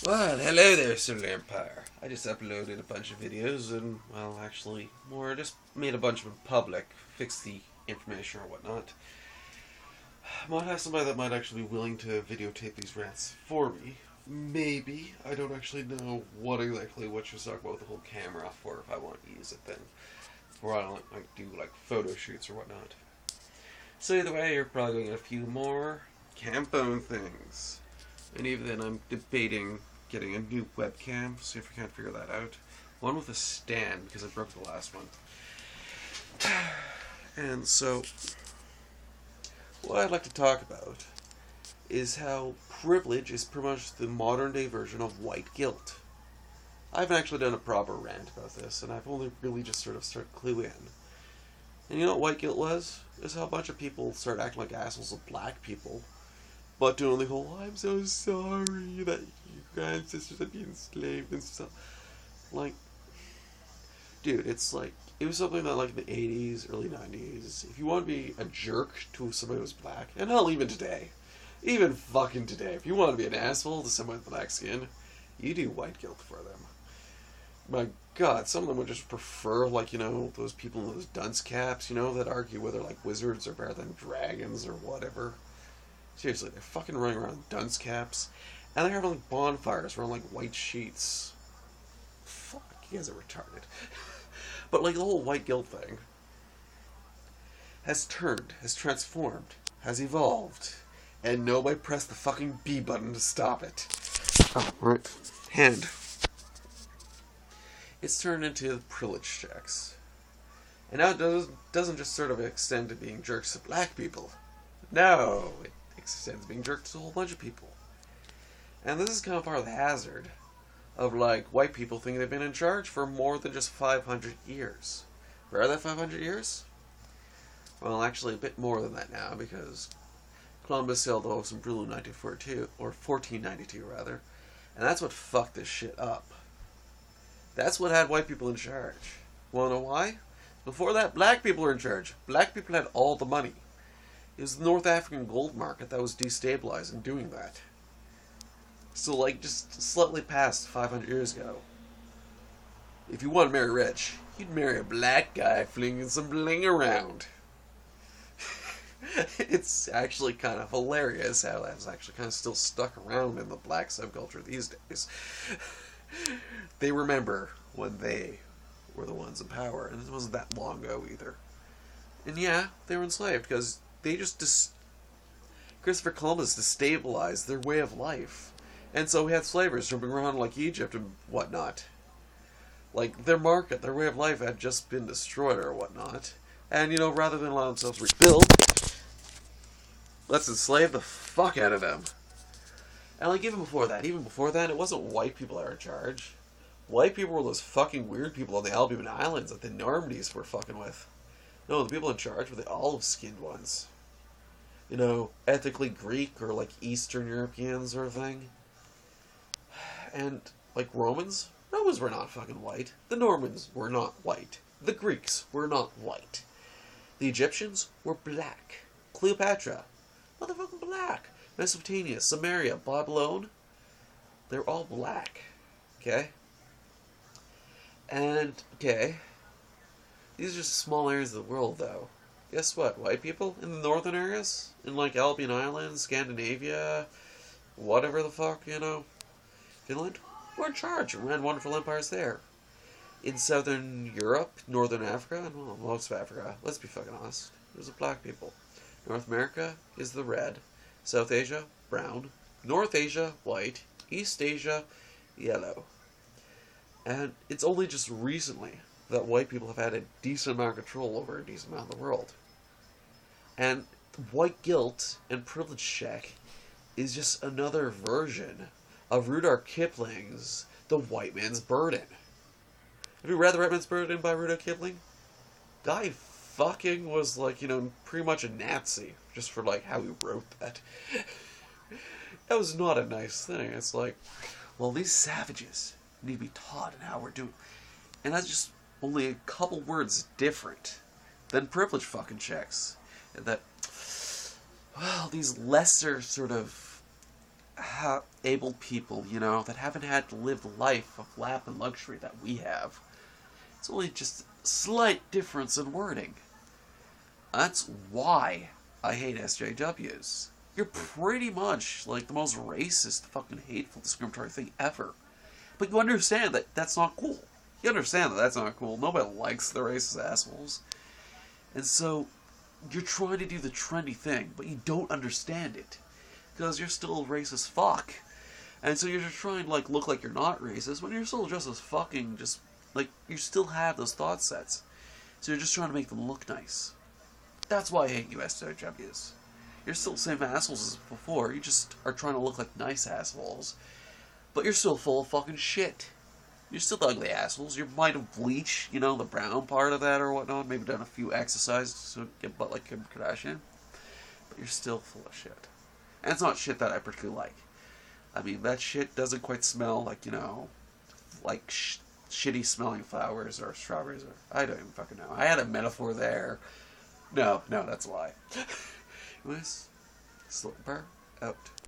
Well, hello there, Solar Empire. I just uploaded a bunch of videos and, well, actually, more just made a bunch of them public, fixed the information or whatnot. Might have somebody that might actually be willing to videotape these rants for me. Maybe. I don't actually know what you're talking about with the whole camera for if I want to use it then. Or I don't do photo shoots or whatnot. So either way, you're probably going to get a few more campone things. And even then, I'm debating getting a new webcam, see if we can't figure that out. One with a stand, because I broke the last one. And so, what I'd like to talk about is how privilege is pretty much the modern day version of white guilt. I haven't actually done a proper rant about this, and I've only really just sort of started clue in. And you know what white guilt was? Is how a bunch of people started acting like assholes of black people, but doing the whole, I'm so sorry that your ancestors had been enslaved and stuff. Like, dude, it's like, it was something that, like, in the 80s, early 90s, if you want to be a jerk to somebody who's black, and hell, even today, even fucking today, if you want to be an asshole to someone with black skin, you do white guilt for them. My God, some of them would just prefer, like, you know, those people in those dunce caps, you know, that argue whether, like, wizards are better than dragons or whatever. Seriously, they're fucking running around in dunce caps, and they're having, like, bonfires around, like, white sheets. Fuck, you guys are retarded. But, like, the whole white guilt thing has turned, has transformed, has evolved, and nobody pressed the fucking B button to stop it. Oh, right. Hand. It's turned into privilege checks. And now it doesn't just sort of extend to being jerks to black people. No, it extends to being jerks to a whole bunch of people. And this is kind of part of the hazard of, like, white people thinking they've been in charge for more than just 500 years. Where are that 500 years? Well, actually a bit more than that now, because Columbus sailed off in Peru in 1942, or 1492 rather, and that's what fucked this shit up. That's what had white people in charge. Wanna know why? Before that, black people were in charge. Black people had all the money. It was the North African gold market that was destabilizing doing that. So, like, just slightly past 500 years ago, if you want to marry rich, you'd marry a black guy flinging some bling around. It's actually kind of hilarious how that's actually kind of still stuck around in the black subculture these days. They remember when they were the ones in power, and it wasn't that long ago either. And yeah, they were enslaved because they just Christopher Columbus destabilized their way of life. And so we had slavers jumping around like Egypt and whatnot. Like, their market, their way of life had just been destroyed or whatnot. And, you know, rather than allow themselves to rebuild, let's enslave the fuck out of them. And, like, even before that, it wasn't white people that were in charge. White people were those fucking weird people on the Albion Islands that the Normandies were fucking with. No, the people in charge were the olive-skinned ones. You know, ethnically Greek or, like, Eastern European sort of thing. And, like, Romans were not fucking white. The Normans were not white. The Greeks were not white. The Egyptians were black. Cleopatra, motherfucking black. Mesopotamia, Samaria, Babylon, they're all black. Okay? And, okay, these are just small areas of the world, though. Guess what? White people in the northern areas, in, like, Albion Islands, Scandinavia, whatever the fuck, you know, Finland, were in charge and ran wonderful empires there. In southern Europe, northern Africa, and, well, most of Africa, let's be fucking honest, there's the black people. North America is the red. South Asia, brown. North Asia, white. East Asia, yellow. And it's only just recently that white people have had a decent amount of control over a decent amount of the world. And white guilt and privilege check is just another version of Rudyard Kipling's The White Man's Burden. Have you read The White Man's Burden by Rudyard Kipling? Guy fucking was, like, you know, pretty much a Nazi, just for, like, how he wrote that. That was not a nice thing. It's like, well, these savages need to be taught in how we're doing. And that's just only a couple words different than privilege fucking checks. And that, well, these lesser sort of able people, you know, that haven't had to live the life of lap and luxury that we have. It's only just a slight difference in wording. That's why I hate SJWs. You're pretty much like the most racist, fucking hateful, discriminatory thing ever. But you understand that that's not cool. You understand that that's not cool. Nobody likes the racist assholes. And so, you're trying to do the trendy thing, but you don't understand it. Because you're still a racist fuck. And so you're just trying to, like, look like you're not racist, when you're still just as fucking, just, like, you still have those thought sets. So you're just trying to make them look nice. That's why I hate you SJWs. You're still the same assholes as before, you just are trying to look like nice assholes. But you're still full of fucking shit. You're still the ugly assholes. You might have bleached, you know, the brown part of that or whatnot. Maybe done a few exercises to get butt like Kim Kardashian. But you're still full of shit. And it's not shit that I particularly like. I mean, that shit doesn't quite smell like, you know, like shitty smelling flowers or strawberries or... I don't even fucking know. I had a metaphor there. No, that's a lie. Anyways, Slow Bar out.